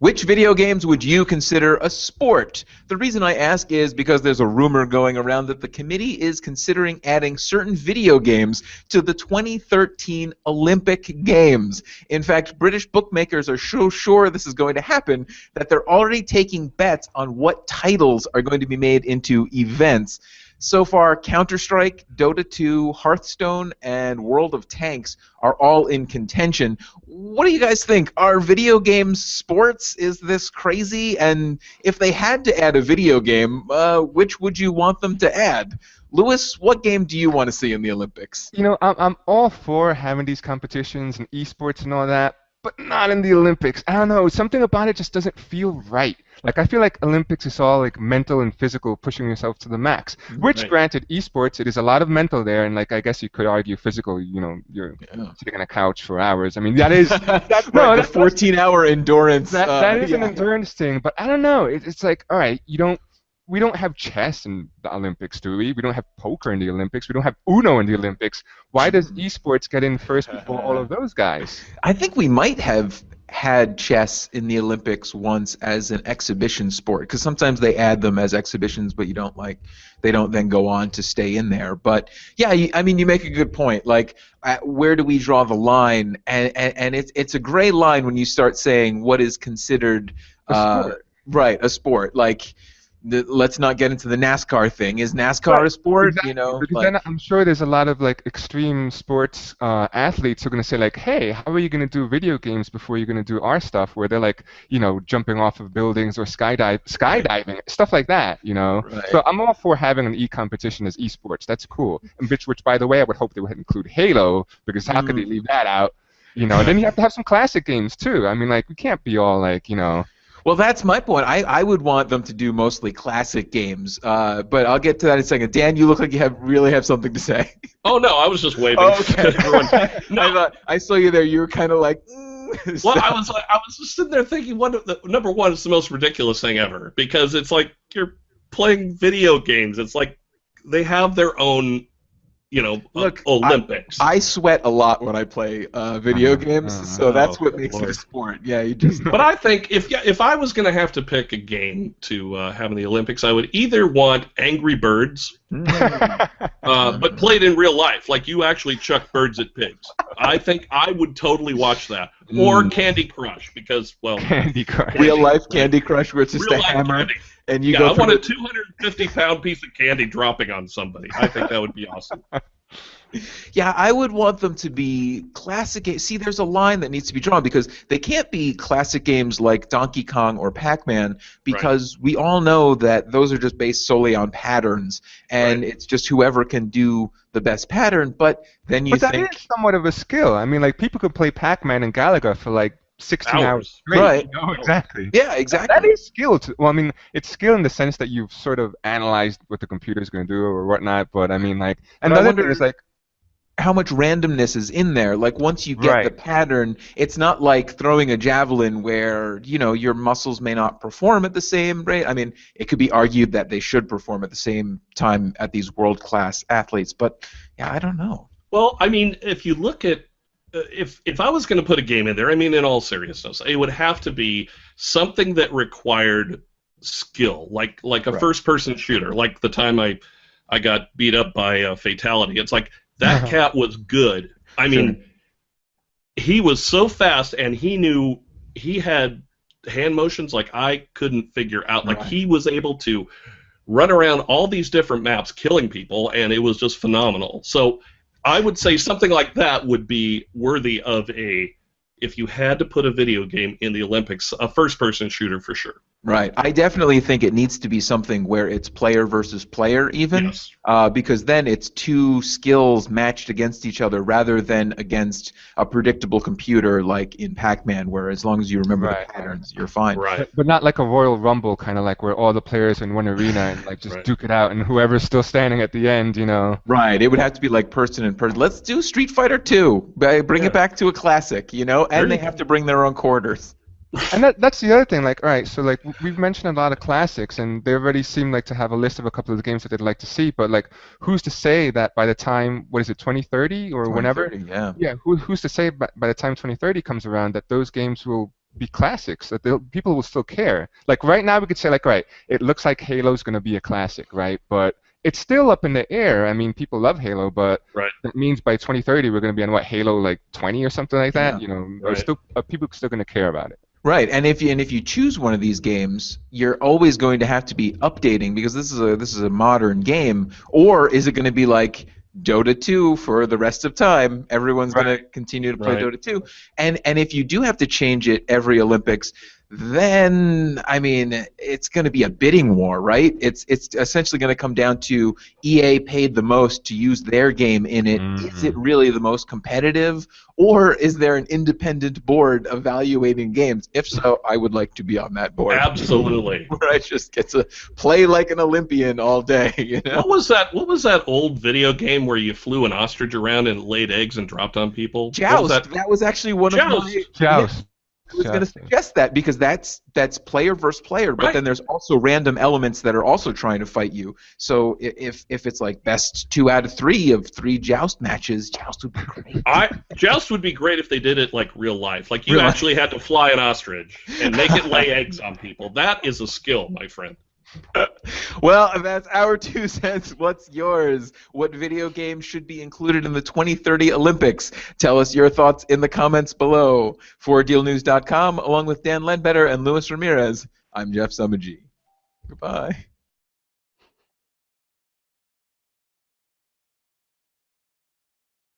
Which video games would you consider a sport? The reason I ask is because there's a rumor going around that the committee is considering adding certain video games to the 2013 Olympic Games. In fact, British bookmakers are so sure this is going to happen that they're already taking bets on what titles are going to be made into events. So far, Counter-Strike, Dota 2, Hearthstone, and World of Tanks are all in contention. What do you guys think? Are video games sports? Is this crazy? And if they had to add a video game, which would you want them to add? Lewis, what game do you want to see in the Olympics? You know, I'm all for having these competitions and esports and all that, but not in the Olympics. I don't know. Something about it just doesn't feel right. Like, I feel like Olympics is all like mental and physical, pushing yourself to the max. Which, granted, esports, it is a lot of mental there, and like I guess you could argue physical. You know, you're sitting on a couch for hours. I mean, that is that's no, the 14-hour endurance. That is an endurance thing. But I don't know. It's like, all right, we don't have chess in the Olympics, do we? We don't have poker in the Olympics. We don't have Uno in the Olympics. Why does esports get in first before all of those guys? I think we might have had chess in the Olympics once as an exhibition sport, because sometimes they add them as exhibitions, but they don't then go on to stay in there. But yeah, I mean, you make a good point. Like, where do we draw the line? And it's a gray line when you start saying what is considered a sport. Like, let's not get into the NASCAR thing. Is NASCAR a sport? Exactly. You know, because then I'm sure there's a lot of like extreme sports athletes who are going to say like, hey, how are you going to do video games before you're going to do our stuff? Where they're like, you know, jumping off of buildings or skydiving, stuff like that. You know. Right. So I'm all for having an competition as esports. That's cool. And which by the way, I would hope they would include Halo, because how could they leave that out? You know. And then you have to have some classic games too. I mean, like, we can't be all like, you know. Well, that's my point. I would want them to do mostly classic games, but I'll get to that in a second. Dan, you look like you really have something to say. Oh, no, I was just waving. Oh, okay. No. I saw you there. You were kind of like... Well, I was just sitting there thinking, number one, it's the most ridiculous thing ever, because it's like you're playing video games. It's like they have their own... Look, Olympics. I sweat a lot when I play video games, so that's what makes it a sport. Yeah, you just. But I think if I was going to have to pick a game to have in the Olympics, I would either want Angry Birds, but played in real life, like you actually chuck birds at pigs. I think I would totally watch that. Or Candy Crush, because Candy Crush. Real life Candy Crush, where it's just a hammer. Candy. And you I want a 250-pound piece of candy dropping on somebody. I think that would be awesome. Yeah, I would want them to be classic games. See, there's a line that needs to be drawn, because they can't be classic games like Donkey Kong or Pac-Man, because we all know that those are just based solely on patterns, and it's just whoever can do the best pattern. But then you think... But that is somewhat of a skill. I mean, like, people could play Pac-Man and Galaga for, like, 16 hours straight. Right. You know, exactly. Yeah, exactly. That is skill. Well, I mean, it's skill in the sense that you've sort of analyzed what the computer is going to do or whatnot, but I mean, like... And another thing is, like... how much randomness is in there. Like, once you get the pattern, it's not like throwing a javelin where, you know, your muscles may not perform at the same rate. I mean, it could be argued that they should perform at the same time at these world-class athletes, but, yeah, I don't know. Well, I mean, if you look at if I was going to put a game in there, I mean, in all seriousness, it would have to be something that required skill, like a first-person shooter, like the time I got beat up by Fatality. It's like, that cat was good. I mean, he was so fast, and he had hand motions like I couldn't figure out. Like, he was able to run around all these different maps killing people, and it was just phenomenal. So I would say something like that would be worthy of if you had to put a video game in the Olympics, a first-person shooter for sure. Right. I definitely think it needs to be something where it's player versus player even, because then it's two skills matched against each other rather than against a predictable computer like in Pac-Man, where as long as you remember the patterns, you're fine. Right. But not like a Royal Rumble, kind of like where all the players are in one arena and like just duke it out, and whoever's still standing at the end, you know. Right. It would have to be like person in person. Let's do Street Fighter 2. Bring it back to a classic, you know, and they have to bring their own quarters. And that's the other thing, like, all right, so like we've mentioned a lot of classics, and they already seem like to have a list of a couple of the games that they'd like to see, but like, who's to say that by the time, 2030 or whenever? Yeah. Who's to say by the time 2030 comes around that those games will be classics, that people will still care. Like right now, we could say like, right, it looks like Halo's going to be a classic, right? But it's still up in the air. I mean, people love Halo, but Right. it means by 2030 we're going to be on what, Halo like 20 or something like that. You know, Right. still people are still going to care about it. Right, and if you choose one of these games, you're always going to have to be updating because this is a modern game. Or is it going to be like Dota 2 for the rest of time? Everyone's going to continue to play Dota 2, and if you do have to change it every Olympics, then I mean it's going to be a bidding war, right? It's essentially going to come down to EA paid the most to use their game in it. Is it really the most competitive, or is there an independent board evaluating games? If so, I would like to be on that board. Absolutely. Where I just get to play like an Olympian all day. You know? What was that old video game where you flew an ostrich around and laid eggs and dropped on people? Joust. That was actually one of my Joust. I was going to suggest that because that's player versus player, but then there's also random elements that are also trying to fight you. So if it's like best 2 out of 3 of 3 Joust matches, Joust would be great. Joust would be great if they did it like real life. Like you actually had to fly an ostrich and make it lay eggs on people. That is a skill, my friend. Well, that's our 2 cents. What's yours? What video game should be included in the 2030 Olympics? Tell us your thoughts in the comments below. For DealNews.com, along with Dan Ledbetter and Luis Ramirez, I'm Jeff Summergy. Goodbye.